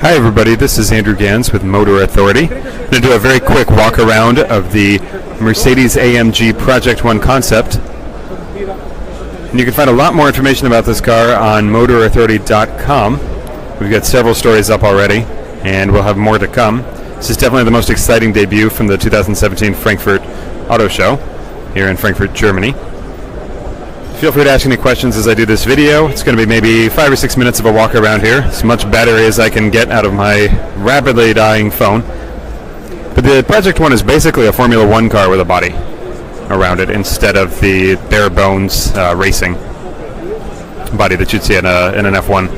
Hi everybody, this is Andrew Gans with Motor Authority. I'm going to do a very quick walk around of the Mercedes AMG Project One concept. And you can find a lot more information about this car on motorauthority.com. We've got several stories up already, and we'll have more to come. This is definitely the most exciting debut from the 2017 Frankfurt Auto Show here in Frankfurt, Germany. Feel free to ask any questions as I do this video. It's going to be maybe 5 or 6 minutes of a walk around here. As much battery as I can get out of my rapidly dying phone. But the Project One is basically a Formula One car with a body around it instead of the bare bones racing body that you'd see in an F1.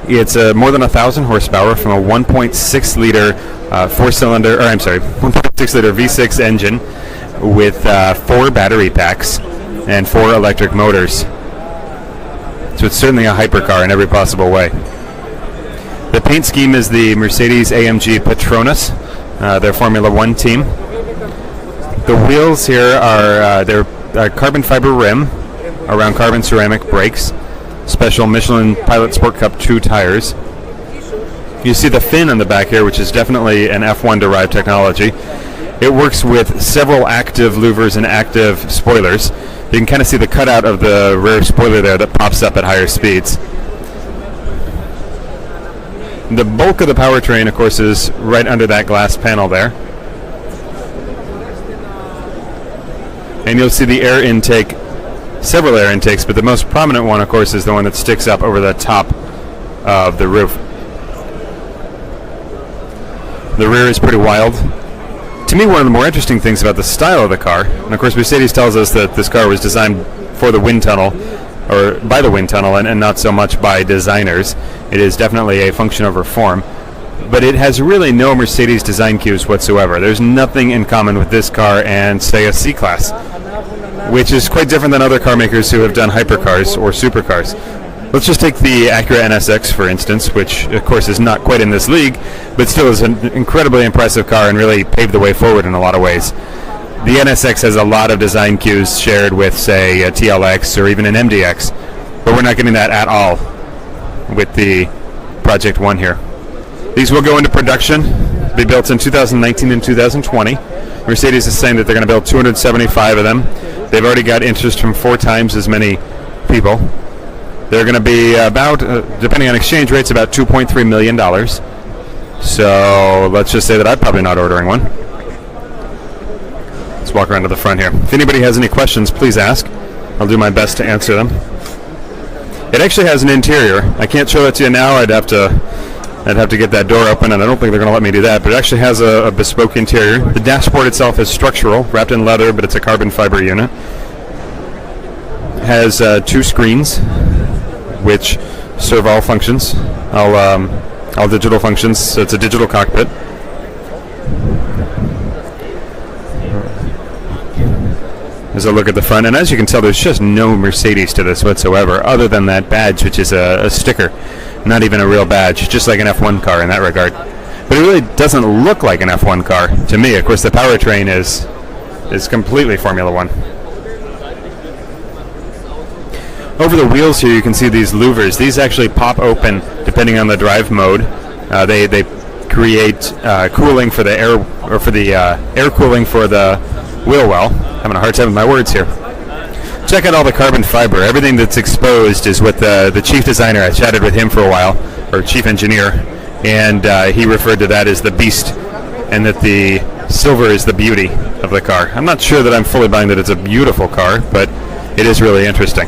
It's more than 1,000 horsepower from a 1.6 liter 1.6 liter V6 engine with 4 battery packs and 4 electric motors. So it's certainly a hypercar in every possible way. The paint scheme is the Mercedes AMG Patronus, their Formula One team. The wheels here are they're carbon fiber rim around carbon ceramic brakes, special Michelin Pilot Sport Cup 2 tires. You see the fin on the back here, which is definitely an F1 derived technology. It works with several active louvers and active spoilers. You can kind of see the cutout of the rear spoiler there that pops up at higher speeds. The bulk of the powertrain, of course, is right under that glass panel there. And you'll see the air intake, several air intakes, but the most prominent one, of course, is the one that sticks up over the top of the roof. The rear is pretty wild. To me, one of the more interesting things about the style of the car, and of course Mercedes tells us that this car was designed for the wind tunnel, or by the wind tunnel, and not so much by designers. It is definitely a function over form, but it has really no Mercedes design cues whatsoever. There's nothing in common with this car and, say, a C-Class, which is quite different than other car makers who have done hypercars or supercars. Let's just take the Acura NSX, for instance, which, of course, is not quite in this league, but still is an incredibly impressive car and really paved the way forward in a lot of ways. The NSX has a lot of design cues shared with, say, a TLX or even an MDX, but we're not getting that at all with the Project One here. These will go into production, be built in 2019 and 2020. Mercedes is saying that they're going to build 275 of them. They've already got interest from 4 times as many people. They're going to be about, depending on exchange rates, about $2.3 million. So let's just say that I'm probably not ordering one. Let's walk around to the front here. If anybody has any questions, please ask. I'll do my best to answer them. It actually has an interior. I can't show that to you now. I'd have to get that door open, and I don't think they're going to let me do that. But it actually has a bespoke interior. The dashboard itself is structural, wrapped in leather, but it's a carbon fiber unit. It has 2 screens, which serve all functions, all digital functions. So it's a digital cockpit. As I look at the front, and as you can tell, there's just no Mercedes to this whatsoever, other than that badge, which is a sticker, not even a real badge, just like an F1 car in that regard. But it really doesn't look like an F1 car to me. Of course, the powertrain is completely Formula One. Over the wheels here, you can see these louvers. These actually pop open depending on the drive mode. They create cooling for the air, or for the air cooling for the wheel well. Having a hard time with my words here. Check out all the carbon fiber. Everything that's exposed is what the chief designer. I chatted with him for a while, or chief engineer, and he referred to that as the beast, and that the silver is the beauty of the car. I'm not sure that I'm fully buying that it's a beautiful car, but it is really interesting.